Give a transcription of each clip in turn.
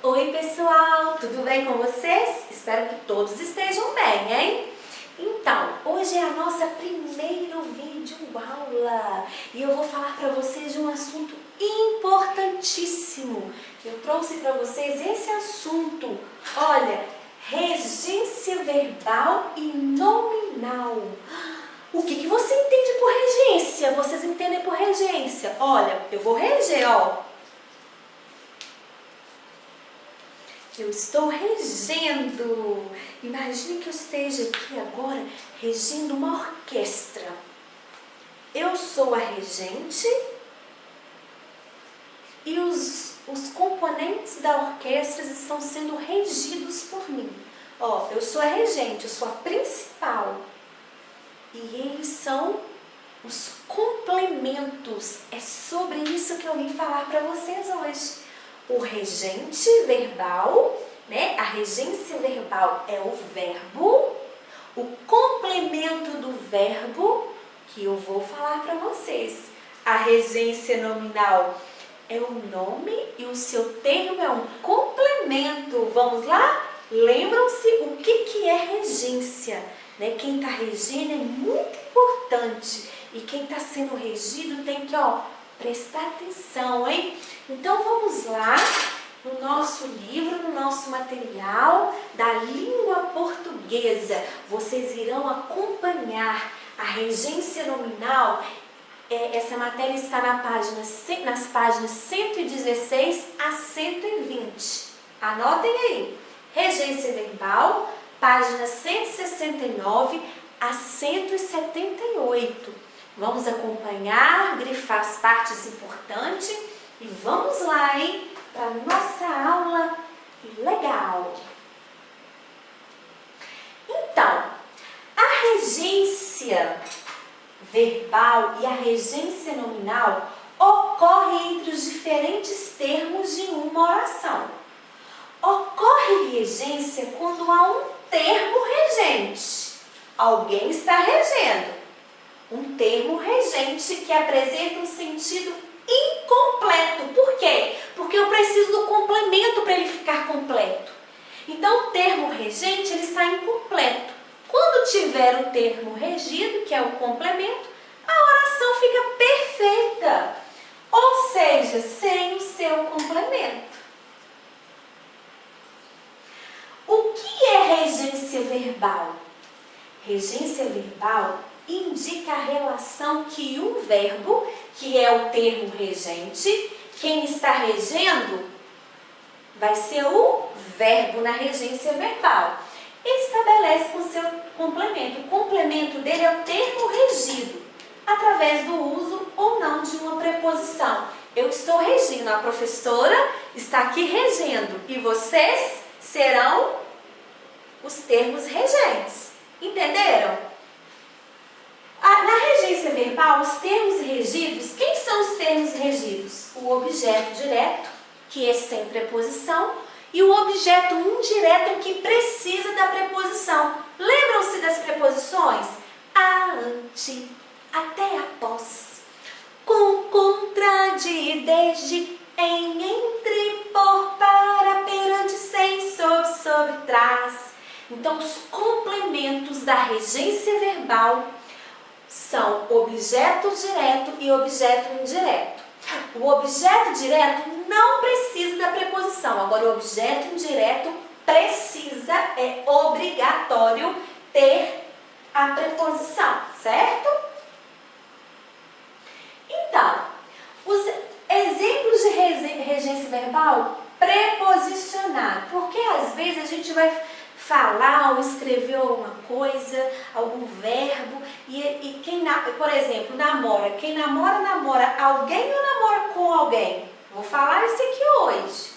Oi pessoal, tudo bem com vocês? Espero que todos estejam bem, hein? Então, hoje é a nossa primeira vídeo aula e eu vou falar para vocês de um assunto importantíssimo. Eu trouxe para vocês esse assunto, olha, regência verbal e nominal. O que você entende por regência? Vocês entendem por regência? Olha, eu vou reger, ó. Eu estou regendo. Imagine que eu esteja aqui agora regendo uma orquestra. Eu sou a regente e os componentes da orquestra estão sendo regidos por mim. Ó, eu sou a regente, eu sou a principal. E eles são os complementos. É sobre isso que eu vim falar para vocês hoje. O regente verbal, né? A regência verbal é o verbo, o complemento do verbo que eu vou falar para vocês. A regência nominal é o nome e o seu termo é um complemento. Vamos lá? Lembram-se o que é regência, né? Quem está regendo é muito importante e quem está sendo regido tem que, ó, prestar atenção, hein? Então vamos lá no nosso livro, no nosso material da língua portuguesa. Vocês irão acompanhar a regência nominal. Essa matéria está nas páginas 116 a 120. Anotem aí. Regência verbal, páginas 169 a 178. Vamos acompanhar, grifar as partes importantes e vamos lá, hein, para nossa aula legal. Então, a regência verbal e a regência nominal ocorre entre os diferentes termos de uma oração. Ocorre regência quando há um termo regente. Alguém está regendo. Um termo regente que apresenta um sentido incompleto. Por quê? Porque eu preciso do complemento para ele ficar completo. Então, o termo regente ele está incompleto. Quando tiver o termo regido, que é o complemento, a oração fica perfeita. Ou seja, sem o seu complemento. O que é regência verbal? Regência verbal indica a relação que um verbo, que é o termo regente, quem está regendo vai ser o verbo na regência verbal. Estabelece com seu complemento. O complemento dele é o termo regido, através do uso ou não de uma preposição. Eu estou regindo, a professora está aqui regendo e vocês serão os termos regentes. Entenderam? Na regência verbal, os termos regidos, quem são os termos regidos? O objeto direto, que é sem preposição, e o objeto indireto, que precisa da preposição. Lembram-se das preposições? A, ante, até, após, com, contra, de, desde, em, entre, por, para, perante, sem, sobre, trás. Então, os complementos da regência verbal são objeto direto e objeto indireto. O objeto direto não precisa da preposição, agora o objeto indireto precisa, é obrigatório ter a preposição, certo? Então, os exemplos de regência verbal, preposicionar, porque às vezes a gente vai falar ou escrever alguma coisa, algum verbo, e quem, por exemplo, namora. Quem namora, namora alguém ou namora com alguém? Vou falar isso aqui hoje.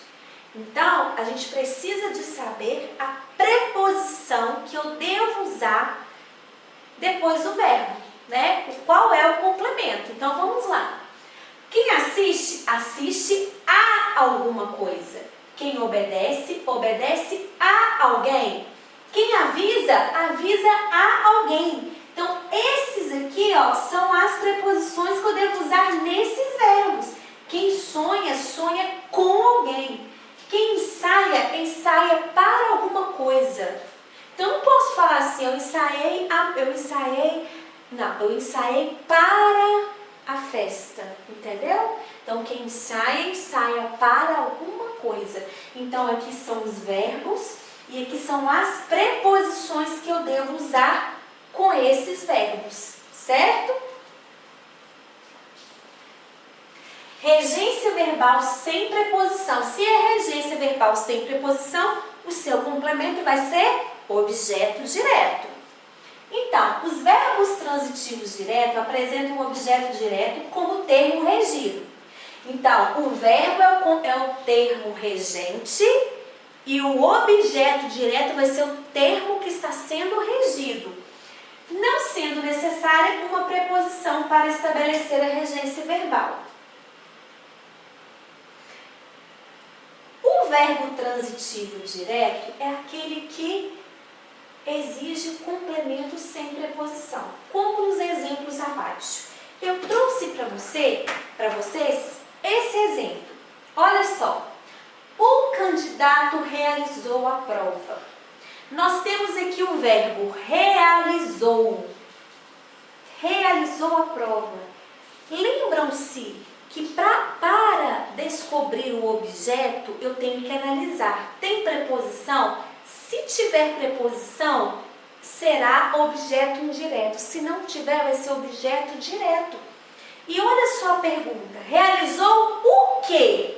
Então, a gente precisa de saber a preposição que eu devo usar depois do verbo, né? Qual é o complemento? Então, vamos lá. Quem assiste, assiste a alguma coisa. Quem obedece, obedece a alguém. Quem avisa, avisa a alguém. Então, esses aqui, ó, são as preposições que eu devo usar nesses verbos. Quem sonha, sonha com alguém. Quem ensaia, ensaia para alguma coisa. Então, eu não posso falar assim, eu ensaiei para a festa, entendeu? Então, quem ensaia, ensaia para alguma coisa. Então, aqui são os verbos e aqui são as preposições que eu devo usar com esses verbos, certo? Regência verbal sem preposição. Se é regência verbal sem preposição, o seu complemento vai ser objeto direto. Então, os verbos transitivos diretos apresentam o objeto direto como termo regido. Então, o verbo é o termo regente e o objeto direto vai ser o termo que está sendo regido, não sendo necessária uma preposição para estabelecer a regência verbal. O verbo transitivo direto é aquele que exige complemento sem preposição, como nos exemplos abaixo. Eu trouxe para vocês esse exemplo. Olha só, o candidato realizou a prova. Nós temos aqui o verbo realizou. Realizou a prova. Lembram-se que para descobrir o objeto eu tenho que analisar. Tem preposição? Se tiver preposição, será objeto indireto. Se não tiver, vai ser objeto direto. E olha só a pergunta. Realizou o quê?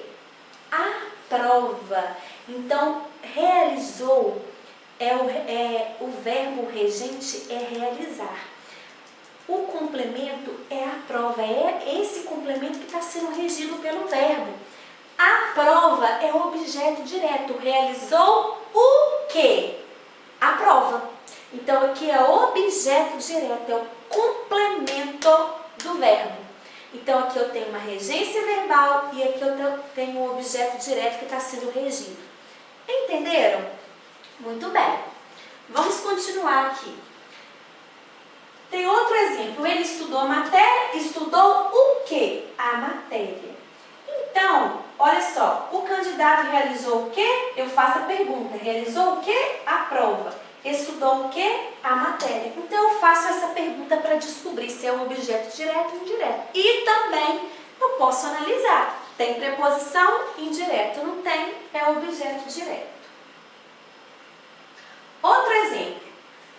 A prova. Então, realizou o verbo regente é realizar. O complemento é a prova. É esse complemento que está sendo regido pelo verbo. A prova é o objeto direto. Realizou o quê? A prova. Então, aqui é objeto direto, é o complemento do verbo. Então, aqui eu tenho uma regência verbal e aqui eu tenho um objeto direto que está sendo regido. Entenderam? Muito bem. Vamos continuar aqui. Tem outro exemplo. Ele estudou a matéria. Estudou o quê? A matéria. Então, olha só, o candidato realizou o quê? Eu faço a pergunta. Realizou o quê? A prova. Estudou o quê? A matéria. Então, eu faço essa pergunta para descobrir se é um objeto direto ou indireto. E também eu posso analisar. Tem preposição? Indireto. Não tem? É objeto direto. Outro exemplo.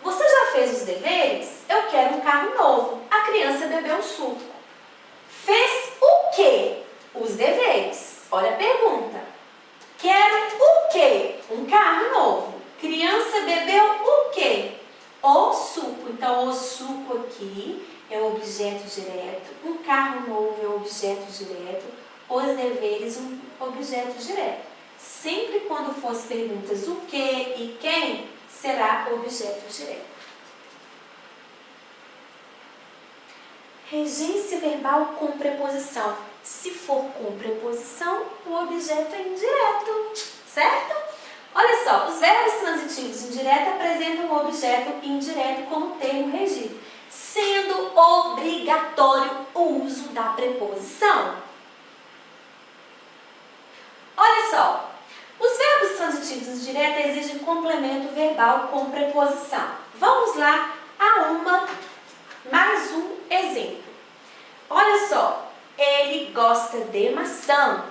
Você já fez os deveres? Eu quero um carro novo. A criança bebeu suco. Fez o quê? Os deveres. Olha a pergunta. Quero o quê? Um carro novo. Criança bebeu o quê? O suco. Então, o suco aqui é o objeto direto. Um carro novo é o objeto direto. Os deveres, um objeto direto. Sempre quando for as perguntas o que e quem, será objeto direto. Regência verbal com preposição. Se for com preposição, o objeto é indireto, certo? Olha só, os verbos transitivos indiretos apresentam o objeto indireto como termo regido, sendo obrigatório o uso da preposição. Olha só, os verbos transitivos indiretos exigem complemento verbal com preposição. Vamos lá a mais um exemplo. Olha só, ele gosta de maçã.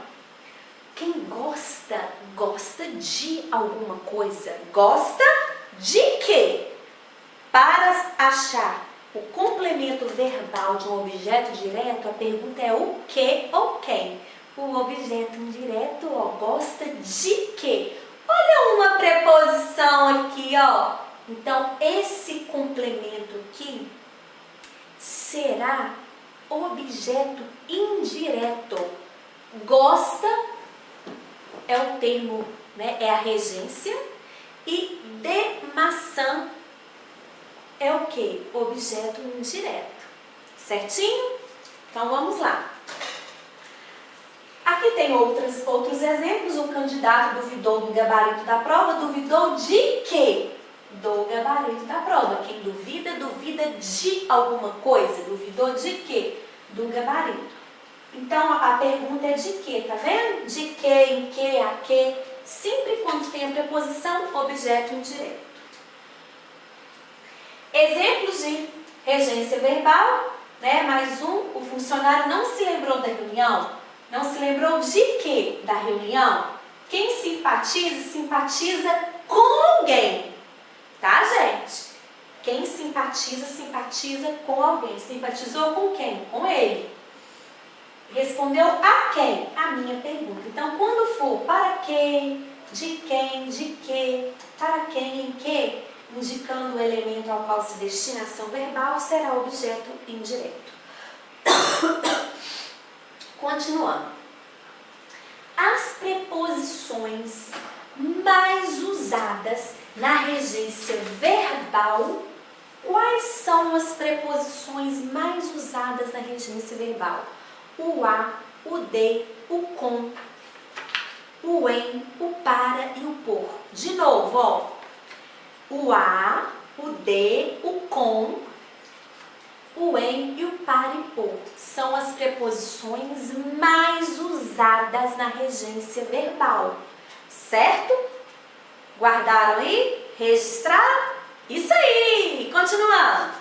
Quem gosta, gosta de alguma coisa. Gosta de quê? Para achar o complemento verbal de um objeto direto, a pergunta é o que ou quem. O objeto indireto, ó, gosta de quê? Olha uma preposição aqui, ó. Então, esse complemento aqui será objeto indireto. Gosta é o termo, né, é a regência. E de maçã é o que? Objeto indireto. Certinho? Então, vamos lá. Aqui tem outros exemplos. O candidato duvidou do gabarito da prova. Duvidou de quê? Do gabarito da prova. Quem duvida, duvida de alguma coisa. Duvidou de quê? Do gabarito. Então, a pergunta é de quê? Tá vendo? De quê, em quê, a quê. sempre quando tem a preposição objeto indireto. Exemplos de regência verbal, né? Mais um, o funcionário não se lembrou da reunião. Não se lembrou de quê? Da reunião. Quem simpatiza, simpatiza com alguém. Tá, gente? Quem simpatiza, simpatiza com alguém. Simpatizou com quem? Com ele. Respondeu a quem? A minha pergunta. Então, quando for para quem, de que, para quem, em que, indicando o elemento ao qual se destina a ação verbal, será objeto indireto. Continuando. As preposições mais usadas na regência verbal. Quais são as preposições mais usadas na regência verbal? O a, o de, o com, o em, o para e o por. De novo, ó. O a, o de, o com, o em e o para e por. São as preposições mais usadas na regência verbal. Certo? Guardaram aí? Registraram? Isso aí! Continuando.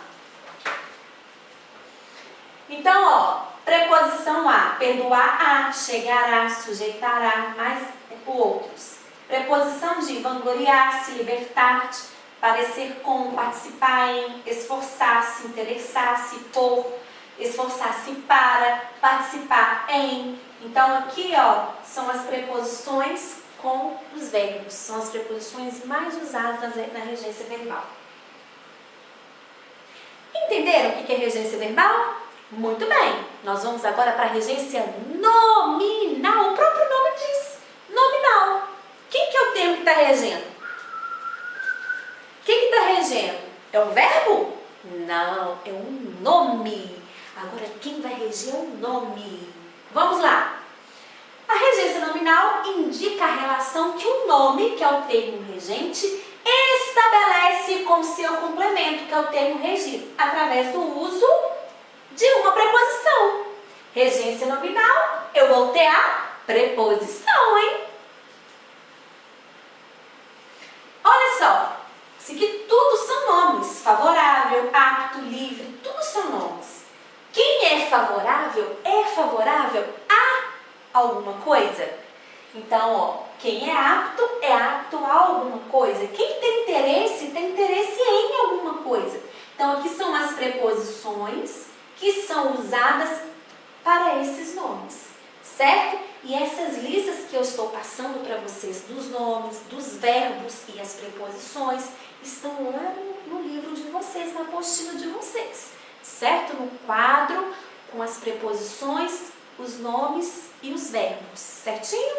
Então, ó, preposição a, perdoar a, chegará, sujeitará, mais outros. Preposição de vangloriar-se, libertar-te, parecer com, participar em, esforçar-se, interessar-se, por, esforçar-se para, participar em. Então, aqui, ó, são as preposições com os verbos. São as preposições mais usadas na regência verbal. Entenderam o que é regência verbal? Muito bem. Nós vamos agora para a regência nominal. O próprio nome diz. Nominal. Quem que é o termo que está regendo? Quem que está regendo? É um verbo? Não, é um nome. Agora, quem vai reger é o nome. Vamos lá. A regência nominal indica a relação que o nome, que é o termo regente, estabelece com seu complemento, que é o termo regido, através do uso de uma preposição. Regência nominal, eu vou ter a preposição, hein? Olha só, isso aqui tudo são nomes. Favorável, apto, livre, tudo são nomes. Quem é favorável a alguma coisa. Então, ó, quem é apto a alguma coisa. Quem tem interesse em alguma coisa. Então, aqui são as preposições que são usadas para esses nomes, certo? E essas listas que eu estou passando para vocês dos nomes, dos verbos e as preposições estão lá no livro de vocês, na apostila de vocês, certo? No quadro com as preposições, os nomes e os verbos, certinho?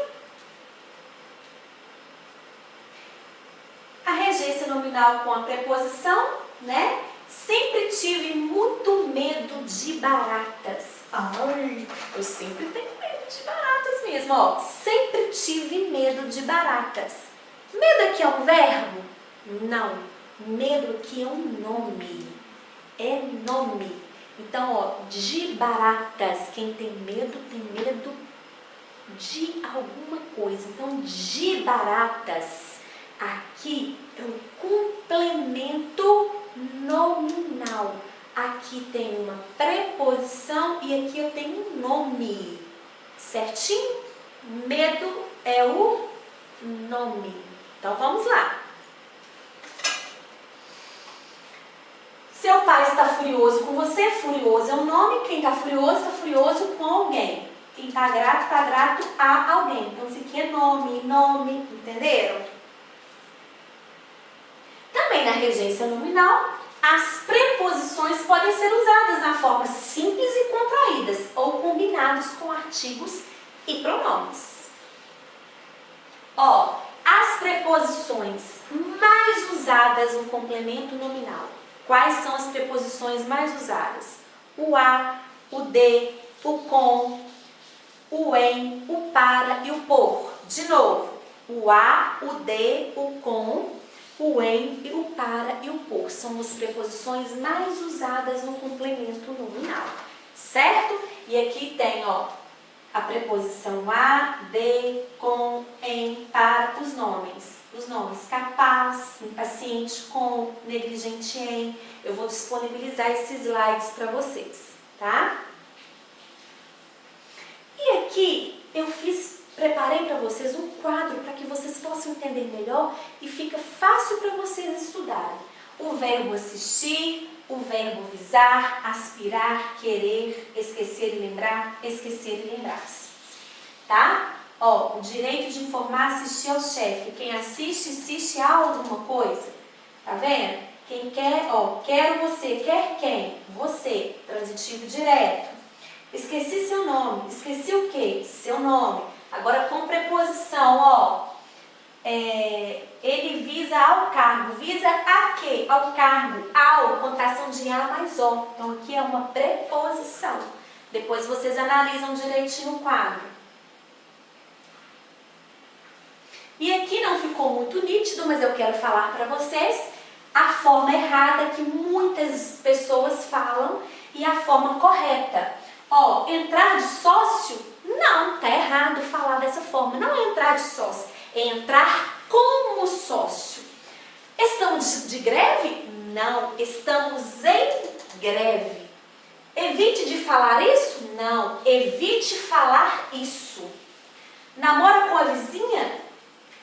A regência nominal com a preposição, né? Sempre tive muito medo de baratas. Ai, eu sempre tenho medo de baratas mesmo, ó. Sempre tive medo de baratas. Medo aqui é um verbo? Não. Medo aqui é um nome. É nome. Então, ó, de baratas. Quem tem medo de alguma coisa. Então, de baratas. Aqui é um complemento nominal. Aqui tem uma preposição e aqui eu tenho um nome. Certinho? Medo é o nome. Então, vamos lá. Seu pai está furioso com você. Furioso é um nome. Quem está furioso com alguém. Quem está grato a alguém. Então, isso aqui é nome, entenderam? Também na regência nominal, as preposições podem ser usadas na forma simples e contraídas ou combinados com artigos e pronomes. Ó, as preposições mais usadas no complemento nominal. Quais são as preposições mais usadas? O a, o de, o com, o em, o para e o por. De novo, o a, o de, o com, o em, o para e o por. São as preposições mais usadas no complemento nominal. Certo? E aqui tem, ó, a preposição a, de, com, em, para, os negligente com, negligente em. Eu vou disponibilizar esses slides para vocês, tá? E aqui eu preparei para vocês um quadro para que vocês possam entender melhor e fica fácil para vocês estudarem. O verbo assistir, o verbo visar, aspirar, querer, esquecer e lembrar, esquecer e lembrar-se, tá? Ó, o direito de informar, assistir ao chefe. Quem assiste a alguma coisa, tá vendo? Quem quer, ó, quero você, quer quem? Você, transitivo direto. Esqueci seu nome, esqueci o quê? Seu nome. Agora com preposição, ó. Ele visa ao cargo. Visa a quê? Ao cargo. Ao, contração de A mais O. Então aqui é uma preposição. Depois vocês analisam direitinho o quadro. E aqui não ficou muito nítido, mas eu quero falar para vocês a forma errada que muitas pessoas falam e a forma correta. Ó, entrar de sócio? Não, tá errado falar dessa forma. Não é entrar de sócio, é entrar como sócio. Estamos de greve? Não, estamos em greve. Evite de falar isso? Não, evite falar isso. Namora com a vizinha?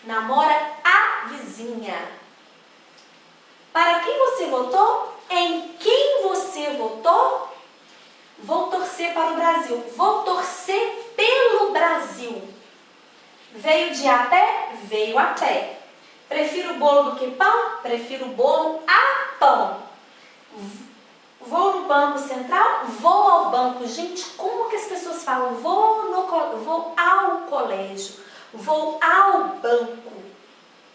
Namora a vizinha. Para quem você votou? Em quem você votou? Vou torcer para o Brasil. Vou torcer pelo Brasil. Veio de a pé? Veio a pé. Prefiro bolo do que pão? Prefiro bolo a pão. Vou no Banco Central? Vou ao banco. Gente, como que as pessoas falam? Vou ao colégio. Vou ao banco.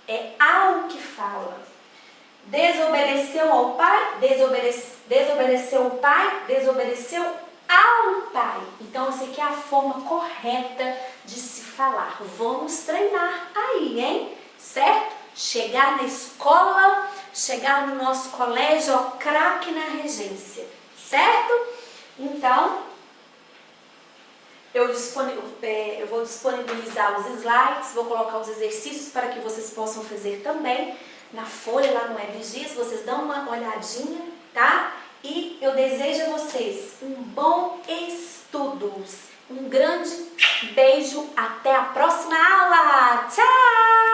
É ao que fala. Desobedeceu ao pai? Desobedeceu o pai? Desobedeceu ao pai. Então, essa aqui é a forma correta de se falar. Vamos treinar aí, hein? Certo? Chegar na escola, chegar no nosso colégio, ó, craque na regência. Certo? Então, eu vou disponibilizar os slides, vou colocar os exercícios para que vocês possam fazer também na folha lá no WebGIS, vocês dão uma olhadinha, tá? E eu desejo a vocês um bom estudo. Um grande beijo, até a próxima aula! Tchau!